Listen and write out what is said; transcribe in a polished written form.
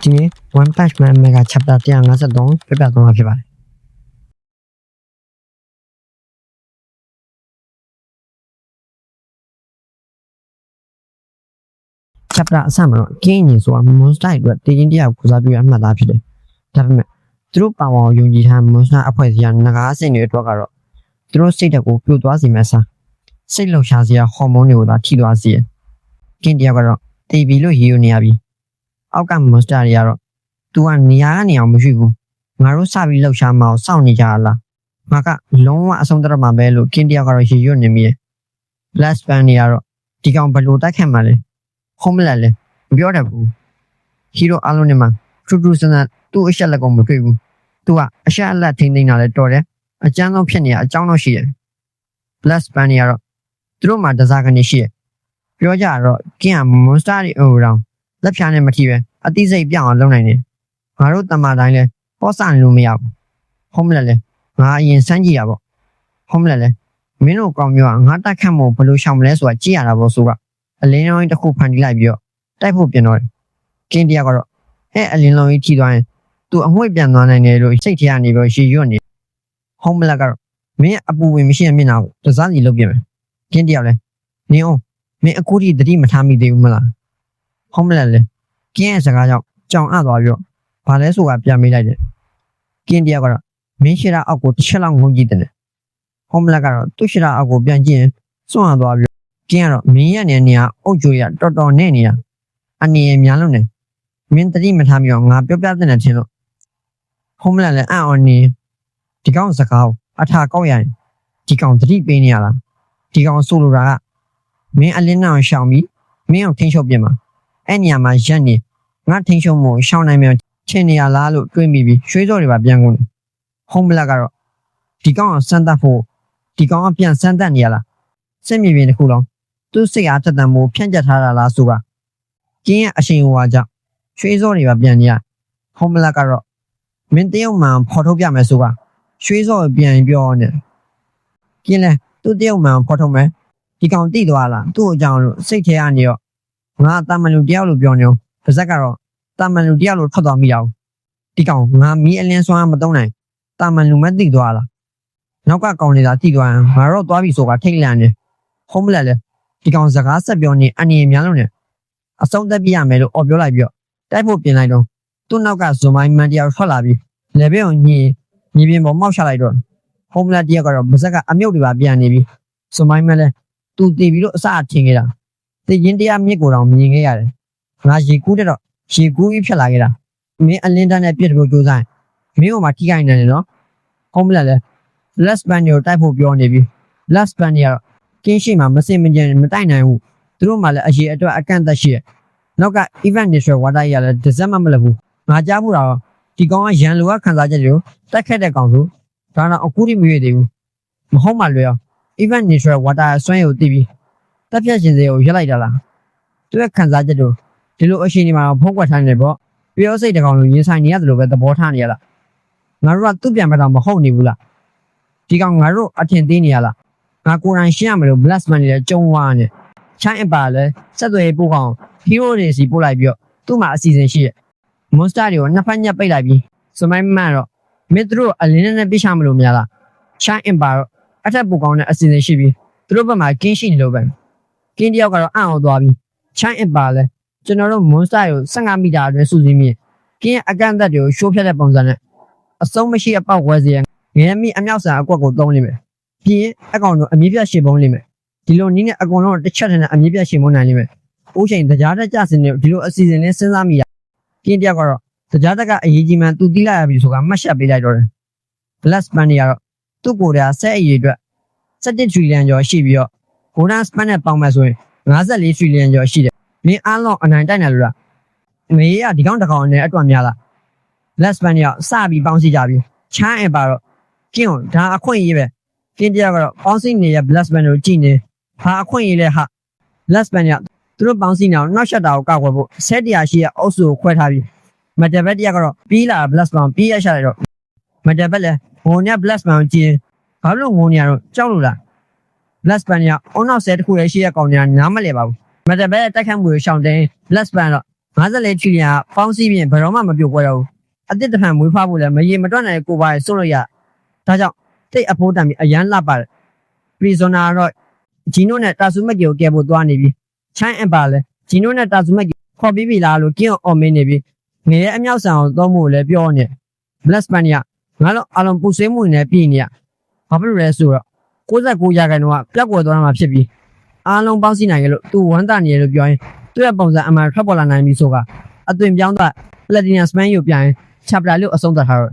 ဒီနေ့ One Punch Man Mega Chapter 153ပြပြသွားမှာဖြစ်ပါတယ် Chapter အစမှာတော့ကင်းရင်ဆိုတာ Monster အတွက်တည်င်းတရားကိုစပြုရမှတ်သားဖြစ်တယ်ဒါပေမဲ့သူတို့ပါဝါကိုယုံကြည်ထား Monster အဖွဲ့အစည်းကငကားအဆင့်တွေအတွက်ကတော့သူတို့စိတ်ဓာတ်ကိုပြိုသွားစေမဲ့စားစိတ်လှုပ်ရှားစရာဟော်မုန်းတွေကိုသာထိသွားစေတယ်ကင်းတရားကတော့တည်ပြီလို့ရည်ရွယ်နေရပြီအောက်က Monster တွေကတော့သူကနေရာကနေအောင်မရှိဘူးငါတို့စပြီးလှုပ်ရှားမအောင်စောင့်နေကြလားငါကလုံးဝအဆုံးသတ်မှာပဲလို့ကင်းတရားကတော့ရည်ရွယ်နေမိတယ် Blast Band တွေကတော့ဒီကောင်ဘယ်လိုတိုက်ခတ်မှာလဲခုံးမလက်လဲမပြောတတ်ဘူးဟီးရိုအားလုံးနဲ့မှထူးထူးဆန်းဆန်းသူ့အချက်လက်ကိုမတွေ့ဘူးသူကအချက်အလက်ထိန်းသိမ်းတာလည်းတော်တယ်အကျန်းဆုံးဖြစ်နေရအကြောင်းတော့ရှိတယ် Blast Band တွေကတော့သူတို့မှာဒဇာကနေရှိတယ်ပြောကြတော့ကင်းက Monster တွေအိုတောင်လက်ဖြာနဲ့မထီပဲအသိစိတ်ပြောင်းအောင်လုပ်နိုင်တယ်ငါတို့တမတိုင်းလဲဟောစနေလို့မရဘူးခုံးမလက်လဲငါအရင်စမ်းကြည့်ရပေါ့ခုံးမလက်လဲမင်းတို့ကောင်မျိုးကငါတက်ခတ်မို့ဘယ်လိုရှောင်မလဲဆိုတာကြည့်ရတာပေါ့ဆိုကအလင်းလုံးတစ်ခုဖန်တီးလိုက်ပြီးတော့တိုက်ဖို့ပြင်တော့တယ်ကင်းတရားကတော့အလင်းလုံးကြီးထိသွားရင်သူအငွေ့ပြန်သွားနိုင်တယ်လို့စိတ်ထဲကနေပြီးရှည်ရွတ်နေဟုံးမလက်ကတော့မင်းအပူဝင်မရှိတဲ့မျက်နှာကိုတစားစီလုပ်ပြင်မယ်ကင်းတရားလဲနင်းအောင်မင်းအခုထိသတိမထားမိသေးဘူးမလားဟုံးမလက်လဲကင်းရဲ့စကားကြောင့်ကြောင်အသွားပြီးတော့ဘာလဲဆိုတာပြန်မေးလိုက်တယ်ကင်းတရားကတော့မင်းရှိတာအောက်ကိုတစ်ချက်လောက်ငုံကြည့်တယ်ဟုံးမလက်ကတော့သူ့ရှိတာအောက်ကိုပြန်ကြည့်ရင်စွန့်ရသွားပြီးကင်းကတော့မင်းရဲ့နေရာအုတ်ကြိုရတော်တော်နဲ့နေတာအနေရများလုံးနေမင်းတတိမထားပြီးတော့ငါပြောပြတဲ့နဲ့ထင်လို့ဟုံးမလက်လည်းအံ့ဩနေဒီကောင်စကားကိုအထာကောက်ရရင်ဒီကောင်တတိပေးနေရလားဒီကောင်ဆိုလိုတာကမင်းအလင်းနောင်ရှောင်ပြီးမင်းအောင်ထိန်းချုပ်ပြင်မှာအဲ့နေရာမှာရက်နေငါထိန်းချုပ်မှုရှောင်နိုင်မြန်ထင်နေရလားလို့တွေးမိပြီးရွှေစောတွေပါပြန်ကုန်တယ်ဟုံးမလက်ကတော့ဒီကောင်ကစမ်းသပ်ဖို့ဒီကောင်ကပြန်စမ်းသပ်နေရလားစစ်မြေပြင်တစ်ခုလုံးသူ့စိတ်အားတက်တံမိုးဖြန့်ကျက်ထားတာလားဆိုတာကင်းရဲ့အရှိန်ဟွာကြောင့်ရွှေစောတွေပါပြန်နေရဟုံးမလက်ကတော့မင်းတရုတ်မှန်ဖော်ထုတ်ပြမယ်ဆိုတာရွှေစောပြန်ပြောနေကင်းလဲသူ့တရုတ်မှန်ဖော်ထုတ်မယ်ဒီကောင်တိသွားလားသူ့အကြောင်းလို့စိတ်ထဲကနေတော့ငါတာမန်လူတယောက်လို့ပြောနေပါဇက်ကတော့တာမန်လူတယောက်လို့ထွက်သွားမိအောင်ဒီကောင်ငါမီးအလင်းစွမ်းမသုံးနိုင်တာမန်လူမသိသွားလားနောက်ကကောင်နေတာတိသွားရင်ငါတော့သွားပြီဆိုတာထိတ်လန့်နေဟုံးမလက်လဲဒီကောင်စကားဆက်ပြောနေအနေများလုံးနဲ့အဆုံးသက်ပြရမယ်လို့អော်ပြောလိုက်ပြီးတော့တိုက်ဖို့ပြင်လိုက်တော့သူ့နောက်ကဇွန်မိုင်းမန်တယောက်ထွက်လာပြီးလေဘဲအောင်ညီပြင်ပေါ်မောက်ချလိုက်တော့ဟုံးမလက်တယောက်ကတော့ပါဇက်ကအမြုပ်တွေပါပြန်နေပြီးဇွန်မိုင်းမန်လဲသူတည်ပြီးတော့အစထင်ခဲ့တာတည်ရင်တရားမြစ်ကိုတောင်မြင်ခဲ့ရတယ်ငါရေကူးတဲ့တော့ရေကူးကြီးဖြစ်လာခဲ့တာမင်းအလင်းတန်းနဲ့ပြစ်ဖို့ကြိုးစားမင်းကမှထိခိုက်နေတယ်နော်ဟုံးမလက်လဲ Blast Band ကိုတိုက်ဖို့ပြောနေပြီး Blast Band ကတော့ကင်းရှိမှာမစင်မကြင်မတိုက်နိုင်ဘူးသူတို့မှလည်းအရေးအတွက်အကန့်အသတ်ရှိတယ်နောက်က event nature water ရလည်းဒဇက်မှမလုပ်ဘူးငါကြားဖို့တော့ဒီကောင်ကရန်လိုကခန်းစားချက်တွေကိုတိုက်ခတ်တဲ့ကောင်ဆိုဒါတော့အခုထိမရွေ့သေးဘူးမဟုတ်မှလွယ်အောင် event nature water ဆွမ်းရည်ကိုတည်ပြီးတက်ပြတ်ရှင်စေကိုရက်လိုက်တာလားသူရဲ့ခန်းစားချက်တို့ဒီလိုအရှိန်ဒီမှာဖုံးကွက်ထားနေတယ်ပေါ့ပြောစိတ်တကောင်လိုရင်ဆိုင်နေရတယ်လို့ပဲသဘောထားနေရလားငါတို့ကသူ့ပြန်မတော့မဟုတ်နေဘူးလားဒီကောင်ငါတို့အထင်သေးနေရလားငါကိုယ်တိုင်ရှင်းရမယ်လို့ Blast Man တွေလည်းကြုံဝါနေချိုင်းအပါလဲဆက်သွယ်ပို့ကောင် hero တွေစီပို့လိုက်ပြီးတော့သူ့မှာအစီအစဉ်ရှိတယ် monster တွေကိုနှစ်ဖက်ညက်ပိတ်လိုက်ပြီးစမိုင်းမန်တော့မင်းတို့အလင်းနဲ့ပြချမလို့မရလားချိုင်းအပါတော့အထက်ပို့ကောင်နဲ့အစီအစဉ်ရှိပြီးသူတို့ဘက်မှာကင်းရှိနေလို့ပဲကင်းတယောက်ကတော့အံ့ဩသွားပြီးချိုင်းအပါလဲကျွန်တော်တို့ monster ကို15မီတာအတွင်းစုစည်းပြီးကင်းအကန့်အသတ်တွေကိုရှိုးဖြတ်တဲ့ပုံစံနဲ့အဆုံးမရှိအပေါက်ဝဲစီငရဲမိအမြောက်ဆန်အကွက်ကိုသုံးလိမ့်မယ်ပြီးရင်အကောင်တို့အမြင့်ပြတ်ရှေ့ပုံးလိမ့်မယ်ဒီလိုနည်းနဲ့အကောင်တို့တစ်ချက်တည်းနဲ့အမြင့်ပြတ်ရှေ့ပုံးနိုင်လိမ့်မယ်အိုးချိန်တရားတက်ကြစင်နေဒီလိုအစီအစဉ်လေးစဉ်းစားမိရကင်းတယောက်ကတော့တရားတက်ကအရေးကြီးမှန်သူတိလိုက်ရပြီဆိုတာမှတ်ချက်ပေးလိုက်တော့တယ် Blast Band တွေကတော့သူ့ကိုယ်တည်းဆက်အရေးအတွက်17 trillion ကျော်ရှိပြီးတော့ Golden Span နဲ့ပေါင်းမယ်ဆိုရင်54 trillion ကျော်ရှိတယ်မင်းအားလုံးအနိုင်တိုက်နေလို့လားမေးရဒီကောင်တစ်ကောင်နဲ့အတွက်များလား Blast Band တွေကစပြီးပေါင်းစီကြပြီးချမ်းအပါတော့ကင်းဒါအခွင့်အရေးပဲကင်းတရားကတော့ပေါင်းစီနေရ Blast Band ကိုကြည့်နေဟာအခွင့်အရေးလဲဟာ Blast Band ကသူတို့ပေါင်းစီနေအောင်နောက်ရှက်တာကိုကောက်ွယ်ဖို့ဆက်တရားရှိရအုပ်စုကိုခွဲထားပြီးမက်တဘက်တရားကတော့ပြီးလာ Blast Band ပြီးရရှာလိုက်တော့မက်တဘက်လဲဟိုည Blast Band ကိုကြည့်ဘာလို့ငုံနေရတော့ကြောက်လို့လား Blast Band ကအုံနောက်ဆဲတစ်ခုရဲ့ရှိရကောင်ညာနားမလဲပါဘူးမက်တဘက်တိုက်ခတ်မှုကိုရှောင်တဲ့ Blast Band တော့ 54 trillion ကပေါင်းစည်းပြီးဘယ်တော့မှမပြုတ်ပွဲတော့ဘူးအတစ်တစ်ဖန်မွေးဖွားဖို့လည်းမရေမတွက်နိုင်ကိုပါရစိုးလို့ရဒါကြောင့်တိတ်အဖိုးတန်ပြီးအရန်လှပါတယ်ပရီဇွန်နာတော့ဂျီနိုနဲ့တာဆူမက်ကိုကဲဖို့သွားနေပြီချိုင်းအပါလဲဂျီနိုနဲ့တာဆူမက်ခေါ်ပြီးပြီလားလို့ကင်းအော်မင်းနေပြီငရဲအမြောက်ဆန်အောင်တော့မို့လည်းပြောနေ Bless Pan ကငါတို့အလုံးပူဆွေးမှုနဲ့ပြည်နေရဘာဖြစ်လို့လဲဆိုတော့69ရာခိုင်နှုန်းကပြက်ကွယ်သွားမှာဖြစ်ပြီးအားလုံးပေါင်းစည်းနိုင်ရလို့သူဝမ်းသာနေရလို့ပြောရင်သူ့ရဲ့ပုံစံအမှန်ထွက်ပေါ်လာနိုင်ပြီဆိုကအသွင်ပြောင်းသွား Platinum Span ကိုပြန်ရင် chapter လို့အဆုံးသတ်ထားတော့